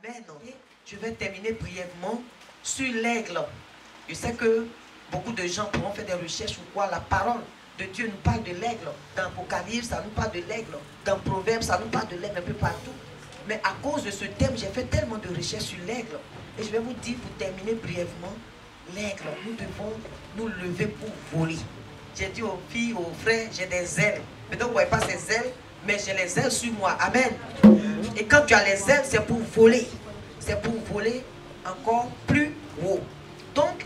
Amen. Je vais terminer brièvement sur l'aigle. Je sais que beaucoup de gens pourront faire des recherches ou quoi. La parole de Dieu nous parle de l'aigle. Dans Apocalypse, ça nous parle de l'aigle. Dans Proverbes, ça nous parle de l'aigle un peu partout. Mais à cause de ce thème, j'ai fait tellement de recherches sur l'aigle. Et je vais vous dire, pour terminer brièvement, l'aigle, nous devons nous lever pour voler. J'ai dit aux filles, aux frères, j'ai des ailes. Peut-être vous ne voyez pas ces ailes, mais j'ai les ailes sur moi. Amen. Et quand tu as les ailes, c'est pour voler. C'est pour voler encore plus haut. Donc,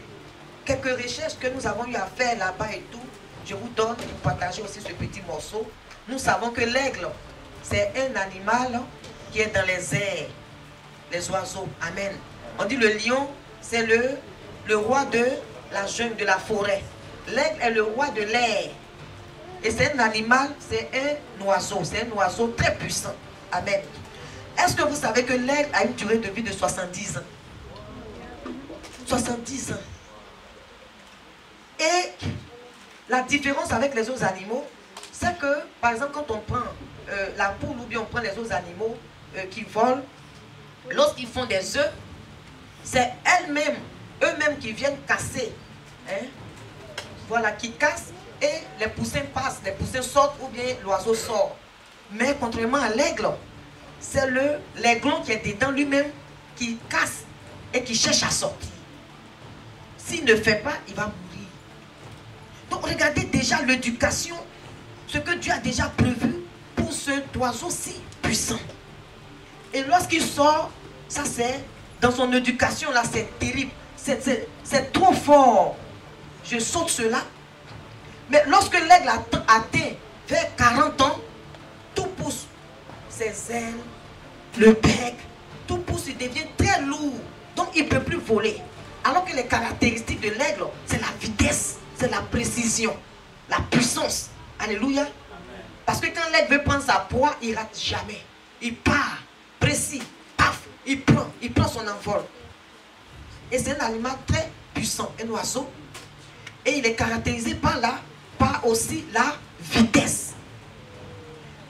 quelques recherches que nous avons eu à faire là-bas et tout, je vous donne pour partager aussi ce petit morceau. Nous savons que l'aigle, c'est un animal qui est dans les airs, les oiseaux. Amen. On dit le lion, c'est le roi de la jungle, de la forêt. L'aigle est le roi de l'air. Et c'est un animal, c'est un oiseau. C'est un oiseau très puissant. Amen. Est-ce que vous savez que l'aigle a une durée de vie de 70 ans? 70 ans. Et la différence avec les autres animaux, c'est que, par exemple, quand on prend la poule ou bien on prend les autres animaux qui volent, lorsqu'ils font des œufs, c'est eux-mêmes qui viennent casser. Hein? Voilà, qui cassent et les poussins passent, les poussins sortent ou bien l'oiseau sort. Mais contrairement à l'aigle, c'est l'aiglon qui est dedans lui-même qui casse et qui cherche à sortir. S'il ne fait pas, il va mourir. Donc regardez déjà l'éducation, ce que Dieu a déjà prévu pour cet oiseau si puissant. Et lorsqu'il sort, ça c'est, dans son éducation là, c'est terrible. C'est trop fort. Je saute cela. Mais lorsque l'aigle atteint vers 40 ans, tout pousse. Ses ailes, le bec, tout pousse, il devient très lourd. Donc il ne peut plus voler. Alors que les caractéristiques de l'aigle, c'est la vitesse, c'est la précision, la puissance. Alléluia. Parce que quand l'aigle veut prendre sa proie, il ne rate jamais. Il part, précis, paf, il prend son envol. Et c'est un animal très puissant, un oiseau. Et il est caractérisé par aussi la vitesse.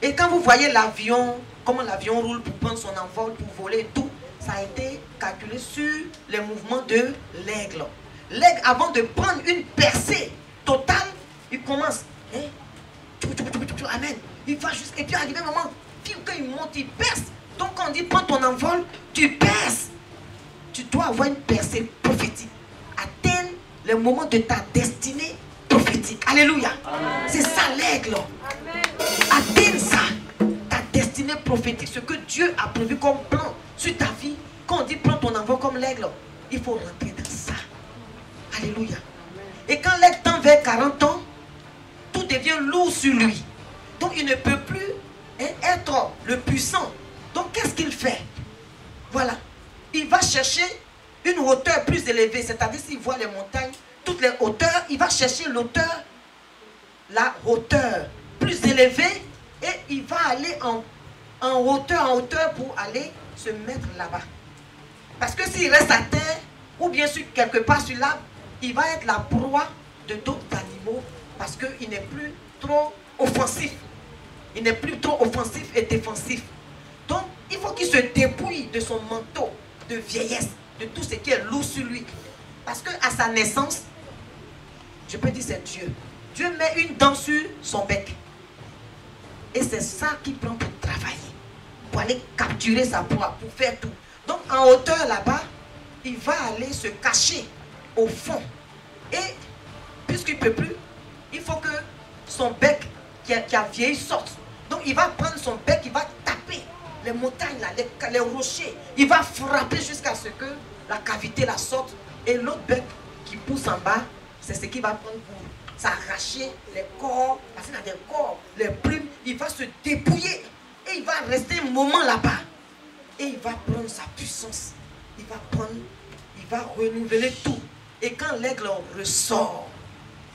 Et quand vous voyez l'avion, comment l'avion roule pour prendre son envol, pour voler et tout, ça a été calculé sur les mouvements de l'aigle. L'aigle, avant de prendre une percée totale, il commence. Hein? Amen. Il va jusqu'à. Et puis arrivé un moment, quand il monte, il perce. Donc quand on dit prends ton envol, tu perces. Tu dois avoir une percée prophétique. Atteindre le moment de ta destinée prophétique. Alléluia. C'est ça l'aigle. Atteindre ça. Ta destinée prophétique. Ce que Dieu a prévu comme plan sur ta vie. Quand on dit prends ton envol comme l'aigle, il faut rentrer dans ça. Alléluia. Et quand l'aigle tend vers 40 ans, tout devient lourd sur lui. Donc il ne peut plus être le puissant. Donc qu'est-ce qu'il fait? Voilà. Il va chercher une hauteur plus élevée. C'est-à-dire s'il voit les montagnes, toutes les hauteurs, il va chercher la hauteur plus élevée. Et il va aller en hauteur pour aller se mettre là-bas. Parce que s'il reste à terre, ou bien sur quelque part sur l'arbre, il va être la proie de d'autres animaux. Parce qu'il n'est plus trop offensif. Il n'est plus trop offensif et défensif. Donc, il faut qu'il se dépouille de son manteau de vieillesse, de tout ce qui est lourd sur lui. Parce qu'à sa naissance, je peux dire c'est Dieu. Dieu met une dent sur son bec. Et c'est ça qu'il prend pour travailler. Pour aller capturer sa proie, pour faire tout. Donc, en hauteur là-bas, il va aller se cacher au fond. Et, puisqu'il ne peut plus, il faut que son bec qui a vieilli sorte. Donc il va prendre son bec, il va taper les montagnes, là, les rochers. Il va frapper jusqu'à ce que la cavité la sorte. Et l'autre bec qui pousse en bas, c'est ce qu'il va prendre pour s'arracher les corps. Parce qu'il a des corps, les plumes. Il va se dépouiller. Et il va rester un moment là-bas. Et il va prendre sa puissance. Il va renouveler tout. Et quand l'aigle ressort,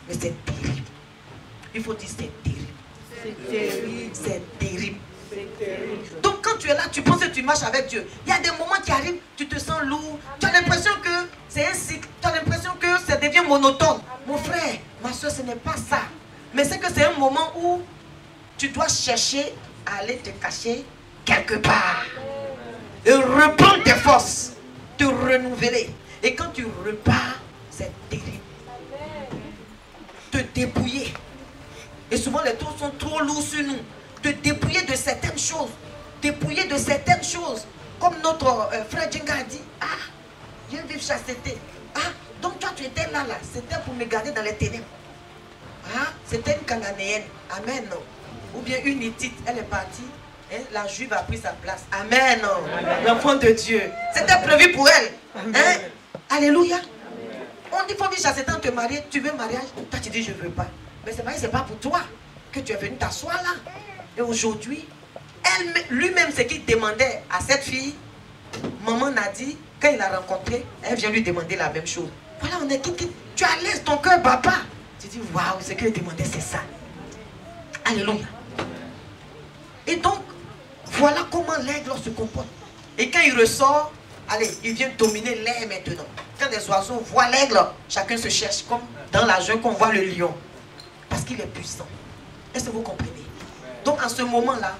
mais c'est terrible. Il faut dire c'est terrible. C'est terrible. C'est terrible. C'est terrible. Donc quand tu es là, tu penses que tu marches avec Dieu. Il y a des moments qui arrivent, tu te sens lourd. Tu as l'impression que c'est un cycle. Tu as l'impression que ça devient monotone. Mon frère, ma soeur, ce n'est pas ça. Mais c'est que c'est un moment où tu dois chercher à aller te cacher quelque part. Et reprendre tes forces, te renouveler. Et quand tu repars, c'est terrible. Te dépouiller. Et souvent les tours sont trop lourds sur nous. Te dépouiller de certaines choses. Dépouiller de certaines choses. Comme notre frère Djenga a dit, ah, viens vivre chasteté. Ah, donc toi tu étais là, c'était pour me garder dans les ténèbres. Ah, c'était une Cananéenne. Amen. Ou bien une Hittite, elle est partie. Hein, la Juive a pris sa place. Amen. L'enfant de Dieu. C'était prévu pour elle. Hein? Alléluia. On dit, il faut vivre chasteté, te marier. Tu veux mariage? Toi tu dis, je ne veux pas. Mais c'est pas pour toi que tu es venu t'asseoir là. Et aujourd'hui, lui-même, ce qu'il demandait à cette fille, maman n'a dit, quand il l'a rencontrée, elle vient lui demander la même chose. Voilà, on est qui tu as l'aise ton cœur, papa. Tu dis, waouh, ce qu'il demandait, c'est ça. Alléluia. Et donc, voilà comment l'aigle se comporte. Et quand il ressort, allez, il vient dominer l'air maintenant. Quand les oiseaux voient l'aigle, chacun se cherche comme dans la jungle qu'on voit le lion. Parce qu'il est puissant. Est-ce que vous comprenez? Donc en ce moment-là,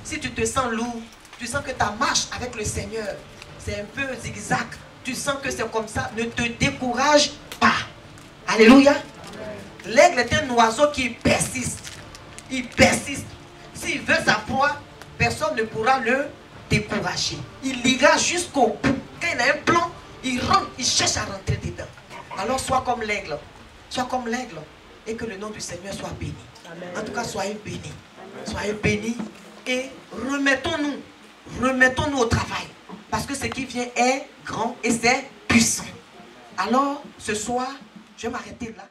si tu te sens lourd, tu sens que ta marche avec le Seigneur, c'est un peu zigzag, tu sens que c'est comme ça, ne te décourage pas. Alléluia. L'aigle est un oiseau qui persiste. Il persiste. S'il veut sa proie, personne ne pourra le décourager. Il ira jusqu'au bout. Quand il a un plan, il rentre, il cherche à rentrer dedans. Alors sois comme l'aigle. Sois comme l'aigle. Et que le nom du Seigneur soit béni. Amen. En tout cas, soyez bénis. Soyez bénis et remettons-nous au travail. Parce que ce qui vient est grand et c'est puissant. Alors, ce soir, je vais m'arrêter là.